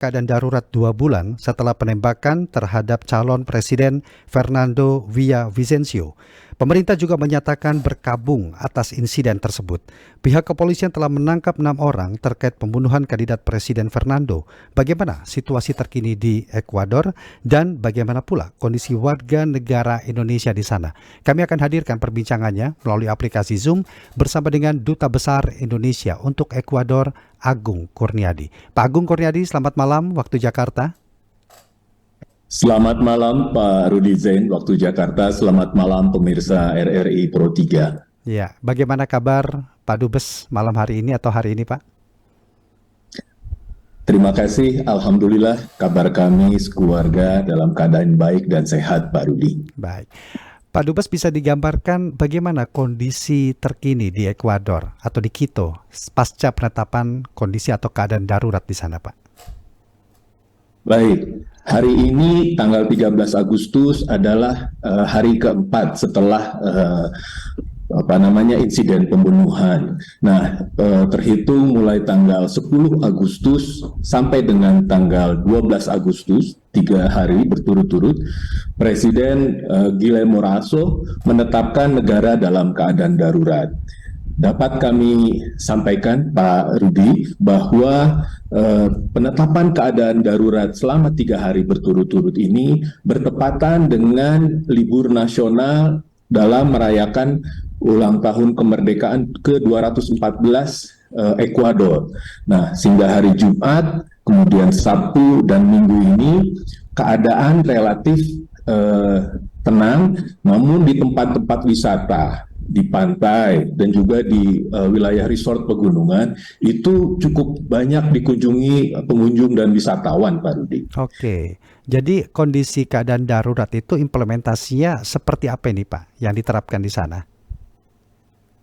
Keadaan darurat 2 bulan setelah penembakan terhadap calon presiden Fernando Villavicencio. Pemerintah juga menyatakan berkabung atas insiden tersebut. Pihak kepolisian telah menangkap 6 orang terkait pembunuhan kandidat Presiden Fernando. Bagaimana situasi terkini di Ekuador dan bagaimana pula kondisi warga negara Indonesia di sana? Kami akan hadirkan perbincangannya melalui aplikasi Zoom bersama dengan Duta Besar Indonesia untuk Ekuador, Agung Kurniadi. Pak Agung Kurniadi, selamat malam waktu Jakarta. Selamat malam Pak Rudi Zain, waktu Jakarta. Selamat malam pemirsa RRI Pro 3. Ya, bagaimana kabar Pak Dubes malam hari ini atau hari ini Pak? Terima kasih, Alhamdulillah kabar kami sekeluarga dalam keadaan baik dan sehat Pak Rudi. Baik. Pak Dubes, bisa digambarkan bagaimana kondisi terkini di Ekuador atau di Quito pasca penetapan kondisi atau keadaan darurat di sana Pak? Baik, hari ini tanggal 13 Agustus adalah hari keempat setelah insiden pembunuhan. Nah, terhitung mulai tanggal 10 Agustus sampai dengan tanggal 12 Agustus, 3 hari berturut-turut, Presiden Guillermo Lasso menetapkan negara dalam keadaan darurat. Dapat kami sampaikan Pak Rudi bahwa penetapan keadaan darurat selama 3 hari berturut-turut ini bertepatan dengan libur nasional dalam merayakan ulang tahun kemerdekaan ke-214 Ekuador. Nah, sehingga hari Jumat, kemudian Sabtu dan Minggu ini keadaan relatif tenang, namun di tempat-tempat wisata, di pantai dan juga di wilayah resort pegunungan itu cukup banyak dikunjungi pengunjung dan wisatawan, Pak Rudi. Oke, jadi kondisi keadaan darurat itu implementasinya seperti apa ini Pak yang diterapkan di sana?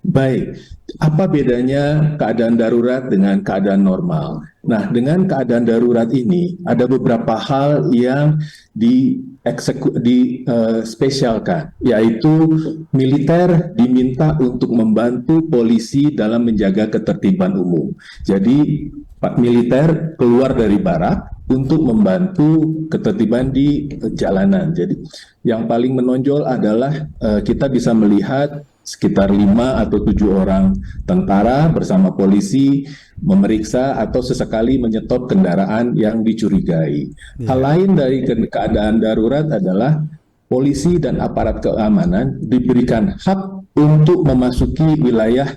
Baik, apa bedanya keadaan darurat dengan keadaan normal? Nah, dengan keadaan darurat ini ada beberapa hal yang dispesialkan, yaitu militer diminta untuk membantu polisi dalam menjaga ketertiban umum. Jadi, Pak militer keluar dari barak untuk membantu ketertiban di jalanan. Jadi, yang paling menonjol adalah kita bisa melihat sekitar 5 atau 7 orang tentara bersama polisi memeriksa atau sesekali menyetop kendaraan yang dicurigai. Hal lain dari keadaan darurat adalah polisi dan aparat keamanan diberikan hak untuk memasuki wilayah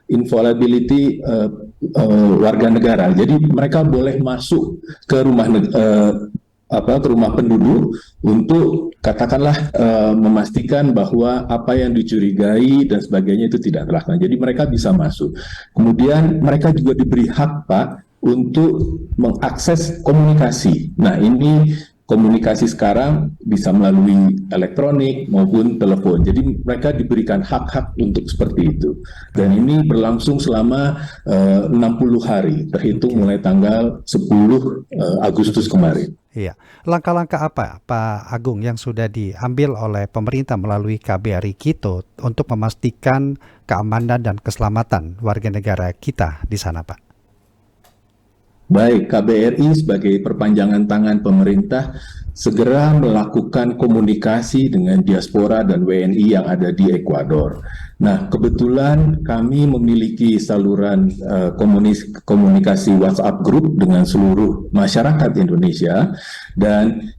inviolability warga negara. Jadi mereka boleh masuk ke rumah penduduk untuk katakanlah memastikan bahwa apa yang dicurigai dan sebagainya itu tidak terlaksana. Jadi mereka bisa masuk. Kemudian mereka juga diberi hak, Pak, untuk mengakses komunikasi. Nah, ini komunikasi sekarang bisa melalui elektronik maupun telepon. Jadi mereka diberikan hak-hak untuk seperti itu. Dan ini berlangsung selama 60 hari, terhitung mulai tanggal 10 Agustus kemarin. Iya, langkah-langkah apa Pak Agung yang sudah diambil oleh pemerintah melalui KBRI Quito untuk memastikan keamanan dan keselamatan warga negara kita di sana, Pak? Baik, KBRI sebagai perpanjangan tangan pemerintah segera melakukan komunikasi dengan diaspora dan WNI yang ada di Ekuador. Nah, kebetulan kami memiliki saluran komunikasi WhatsApp group dengan seluruh masyarakat Indonesia dan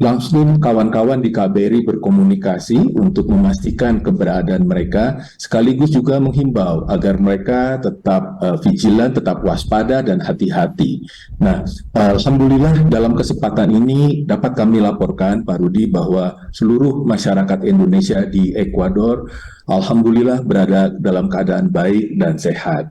langsung kawan-kawan di KBRI berkomunikasi untuk memastikan keberadaan mereka, sekaligus juga menghimbau agar mereka tetap vigilan, tetap waspada dan hati-hati. Nah, alhamdulillah dalam kesempatan ini dapat kami laporkan, Pak Rudi, bahwa seluruh masyarakat Indonesia di Ekuador alhamdulillah berada dalam keadaan baik dan sehat.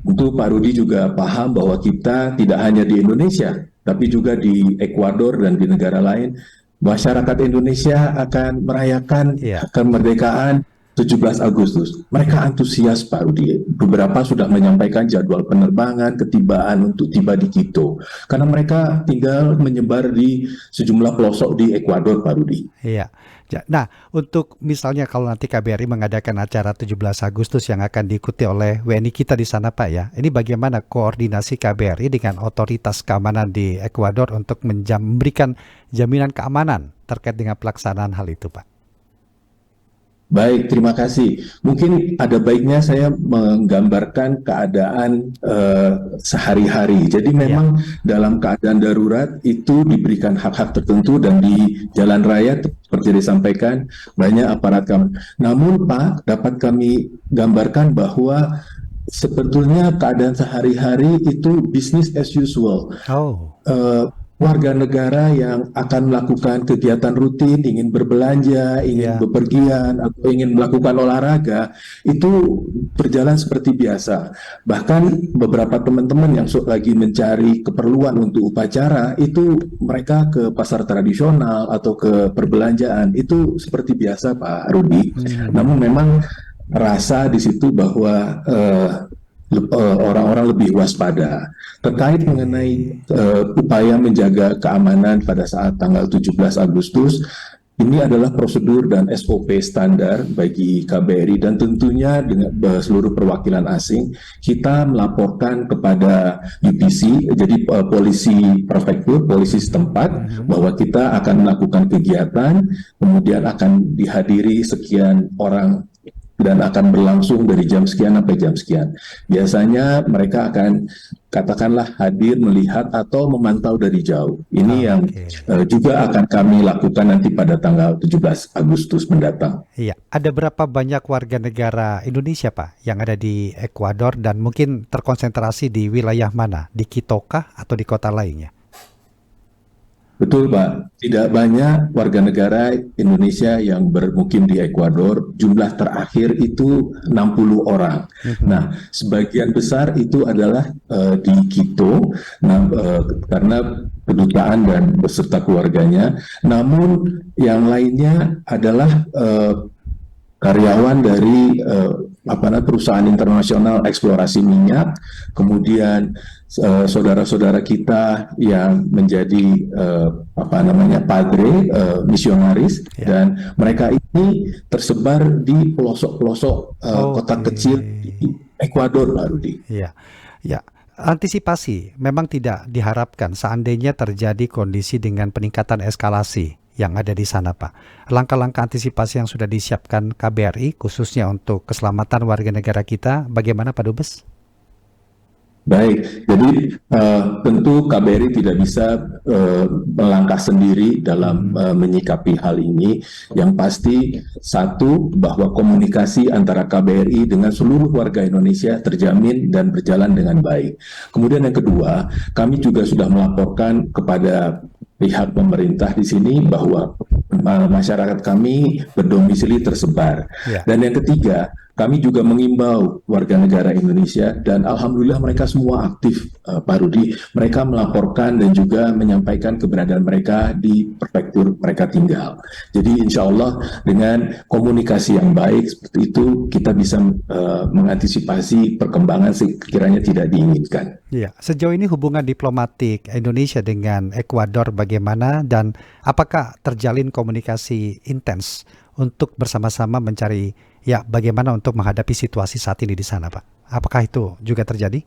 Tentu Pak Rudi juga paham bahwa kita tidak hanya di Indonesia, tapi juga di Ekuador dan di negara lain, masyarakat Indonesia akan merayakan kemerdekaan 17 Agustus. Mereka antusias, Pak Rudi. Beberapa sudah menyampaikan jadwal penerbangan, ketibaan untuk tiba di Quito. Karena mereka tinggal menyebar di sejumlah pelosok di Ekuador, Pak Rudi. Iya. Nah, untuk misalnya kalau nanti KBRI mengadakan acara 17 Agustus yang akan diikuti oleh WNI kita di sana Pak ya, ini bagaimana koordinasi KBRI dengan otoritas keamanan di Ekuador untuk memberikan jaminan keamanan terkait dengan pelaksanaan hal itu Pak? Baik, terima kasih. Mungkin ada baiknya saya menggambarkan keadaan sehari-hari. Jadi Ya, memang dalam keadaan darurat itu diberikan hak-hak tertentu dan di jalan raya seperti disampaikan banyak aparat kami. Namun Pak, dapat kami gambarkan bahwa sebetulnya keadaan sehari-hari itu business as usual. oh, eh, Warga negara yang akan melakukan kegiatan rutin, ingin berbelanja, ingin ya, bepergian, atau ingin melakukan olahraga, itu berjalan seperti biasa. Bahkan beberapa teman-teman yang lagi mencari keperluan untuk upacara, itu mereka ke pasar tradisional atau ke perbelanjaan, itu seperti biasa, Pak Rudi. Namun memang rasa di situ bahwa orang-orang lebih waspada terkait mengenai upaya menjaga keamanan pada saat tanggal 17 Agustus. Ini adalah prosedur dan SOP standar bagi KBRI dan tentunya dengan seluruh perwakilan asing kita melaporkan kepada UPC, jadi polisi prefektur, polisi setempat, bahwa kita akan melakukan kegiatan, kemudian akan dihadiri sekian orang dan akan berlangsung dari jam sekian sampai jam sekian. Biasanya mereka akan katakanlah hadir, melihat atau memantau dari jauh. Ini yang juga akan kami lakukan nanti pada tanggal 17 Agustus mendatang. iya. Ada berapa banyak warga negara Indonesia Pak yang ada di Ekuador dan mungkin terkonsentrasi di wilayah mana? Di Quito kah atau di kota lainnya? Betul, Pak. Tidak banyak warga negara Indonesia yang bermukim di Ekuador. Jumlah terakhir itu 60 orang. Nah, sebagian besar itu adalah di Quito, karena kedutaan dan beserta keluarganya. Namun yang lainnya adalah karyawan dari perusahaan internasional eksplorasi minyak, kemudian saudara-saudara kita yang menjadi padre, misionaris, dan mereka ini tersebar di pelosok-pelosok kota kecil di Ekuador, Pak Rudi. Iya, ya. Antisipasi memang tidak diharapkan seandainya terjadi kondisi dengan peningkatan eskalasi yang ada di sana, Pak. Langkah-langkah antisipasi yang sudah disiapkan KBRI khususnya untuk keselamatan warga negara kita, bagaimana Pak Dubes? Baik, jadi tentu KBRI tidak bisa melangkah sendiri dalam menyikapi hal ini. Yang pasti, satu, bahwa komunikasi antara KBRI dengan seluruh warga Indonesia terjamin dan berjalan dengan baik. Kemudian yang kedua, kami juga sudah melaporkan kepada pihak pemerintah di sini bahwa masyarakat kami berdomisili tersebar. Ya. Dan yang ketiga, kami juga mengimbau warga negara Indonesia dan alhamdulillah mereka semua aktif, Pak Rudi. Mereka melaporkan dan juga menyampaikan keberadaan mereka di prefektur mereka tinggal. Jadi insya Allah dengan komunikasi yang baik seperti itu kita bisa mengantisipasi perkembangan sekiranya tidak diinginkan. Ya, sejauh ini hubungan diplomatik Indonesia dengan Ekuador bagaimana dan apakah terjalin komunikasi intens untuk bersama-sama mencari bagaimana untuk menghadapi situasi saat ini di sana, Pak? Apakah itu juga terjadi?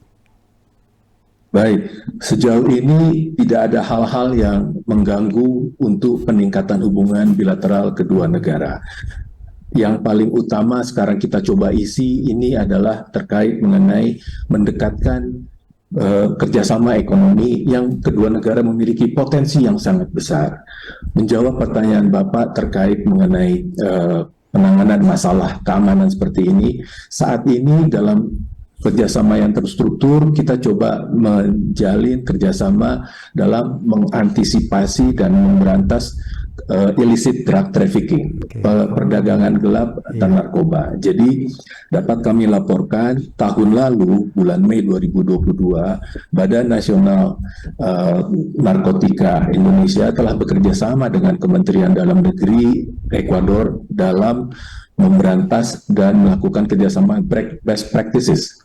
Baik, sejauh ini tidak ada hal-hal yang mengganggu untuk peningkatan hubungan bilateral kedua negara. Yang paling utama sekarang kita coba isi ini adalah terkait mengenai mendekatkan kerjasama ekonomi yang kedua negara memiliki potensi yang sangat besar. Menjawab pertanyaan Bapak terkait mengenai penanganan masalah keamanan seperti ini, saat ini dalam kerjasama yang terstruktur kita coba menjalin kerjasama dalam mengantisipasi dan memberantas illicit drug trafficking, perdagangan gelap dan narkoba. Jadi dapat kami laporkan tahun lalu bulan Mei 2022 Badan Nasional Narkotika Indonesia telah bekerja sama dengan Kementerian Dalam Negeri Ekuador dalam memberantas dan melakukan kerjasama best practices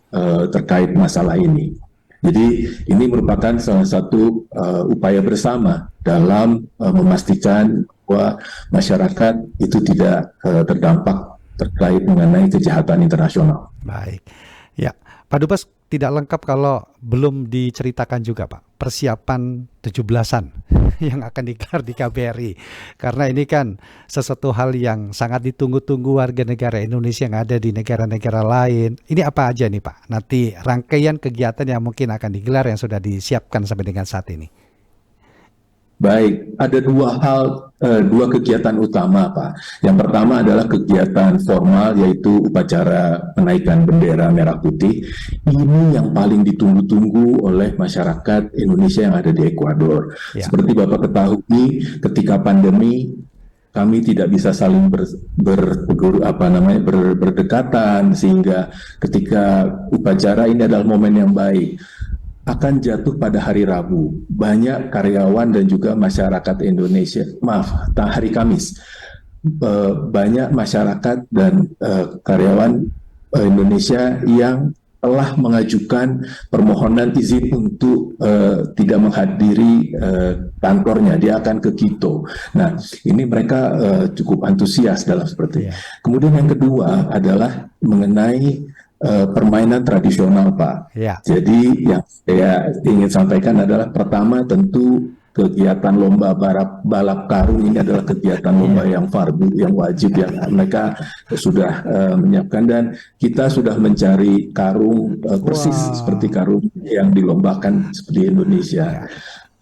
terkait masalah ini. Jadi ini merupakan salah satu upaya bersama dalam memastikan bahwa masyarakat itu tidak terdampak terkait mengenai kejahatan internasional. Baik. Ya, Pak Dubes, tidak lengkap kalau belum diceritakan juga Pak persiapan 17-an yang akan digelar di KBRI. Karena ini kan sesuatu hal yang sangat ditunggu-tunggu warga negara Indonesia yang ada di negara-negara lain. Ini apa aja nih Pak? Nanti rangkaian kegiatan yang mungkin akan digelar yang sudah disiapkan sampai dengan saat ini. Baik, ada dua kegiatan utama, Pak. Yang pertama adalah kegiatan formal, yaitu upacara penaikan bendera merah putih. Ini yang paling ditunggu-tunggu oleh masyarakat Indonesia yang ada di Ekuador. Ya. Seperti Bapak ketahui, ketika pandemi, kami tidak bisa saling berdekatan, sehingga ketika upacara ini adalah momen yang baik. Akan jatuh pada hari Rabu. Banyak karyawan dan juga masyarakat Indonesia, hari Kamis, banyak masyarakat dan karyawan Indonesia yang telah mengajukan permohonan izin untuk tidak menghadiri kantornya. Dia akan ke Quito. Nah, ini mereka cukup antusias dalam seperti. Kemudian yang kedua adalah mengenai permainan tradisional, Pak. Ya. Jadi yang saya ingin sampaikan adalah pertama tentu kegiatan lomba balap karung ini adalah kegiatan lomba yang fardu, yang wajib, yang mereka sudah menyiapkan, dan kita sudah mencari karung persis seperti karung yang dilombakan seperti Indonesia.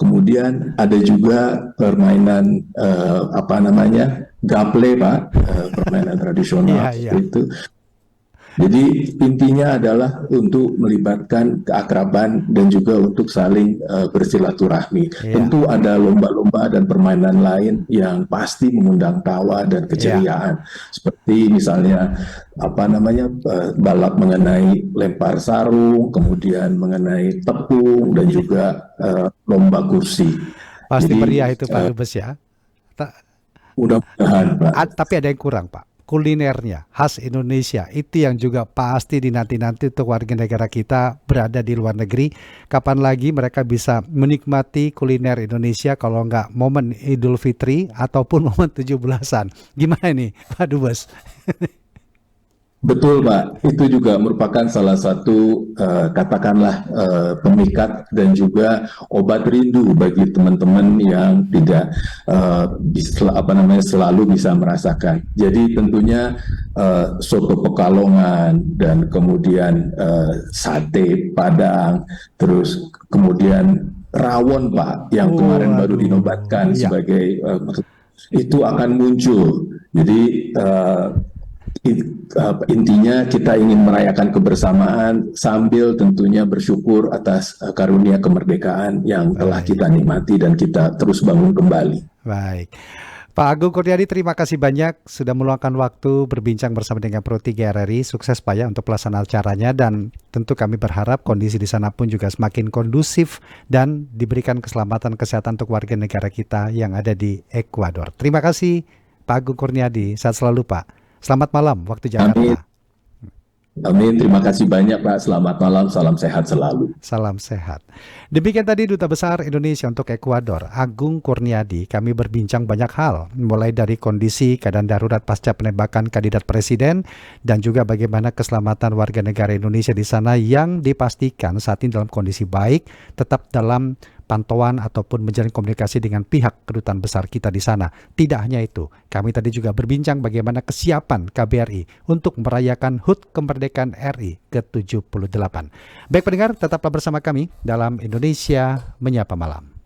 Kemudian ada juga permainan gaple, Pak, permainan tradisional itu. Jadi intinya adalah untuk melibatkan keakraban dan juga untuk saling bersilaturahmi. Tentu ada lomba-lomba dan permainan lain yang pasti mengundang tawa dan keceriaan. Seperti misalnya balap mengenai lempar sarung, kemudian mengenai tepung, dan juga lomba kursi. Pasti meriah itu Pak Dubes ya. Mudah-mudahan, Pak. Tapi ada yang kurang, Pak. Kulinernya khas Indonesia itu yang juga pasti dinanti-nanti untuk warga negara kita berada di luar negeri. Kapan lagi mereka bisa menikmati kuliner Indonesia kalau nggak momen Idul Fitri ataupun momen 17-an. Gimana nih Pak Dubes? Betul, Pak. Itu juga merupakan salah satu katakanlah pemikat dan juga obat rindu bagi teman-teman yang tidak selalu bisa merasakan. Jadi tentunya soto Pekalongan dan kemudian sate Padang, terus kemudian rawon, Pak, yang kemarin baru dinobatkan sebagai itu akan muncul. Jadi intinya kita ingin merayakan kebersamaan sambil tentunya bersyukur atas karunia kemerdekaan yang telah kita nikmati dan kita terus bangun kembali. Baik. Pak Agung Kurniadi, terima kasih banyak sudah meluangkan waktu berbincang bersama dengan Pro 3 RRI. Sukses Pak ya untuk pelaksanaan acaranya, dan tentu kami berharap kondisi di sana pun juga semakin kondusif dan diberikan keselamatan kesehatan untuk warga negara kita yang ada di Ekuador. Terima kasih Pak Agung Kurniadi. Sehat selalu Pak. Selamat malam waktu Jakarta. Amin. Terima kasih banyak Pak. Selamat malam. Salam sehat selalu. Salam sehat. Demikian tadi Duta Besar Indonesia untuk Ekuador, Agung Kurniadi. Kami berbincang banyak hal, mulai dari kondisi keadaan darurat pasca penembakan kandidat presiden dan juga bagaimana keselamatan warga negara Indonesia di sana yang dipastikan saat ini dalam kondisi baik, tetap dalam pantauan ataupun menjalin komunikasi dengan pihak kedutaan besar kita di sana. Tidak hanya itu, kami tadi juga berbincang bagaimana kesiapan KBRI untuk merayakan HUT kemerdekaan RI ke-78. Baik pendengar, tetaplah bersama kami dalam Indonesia Menyapa Malam.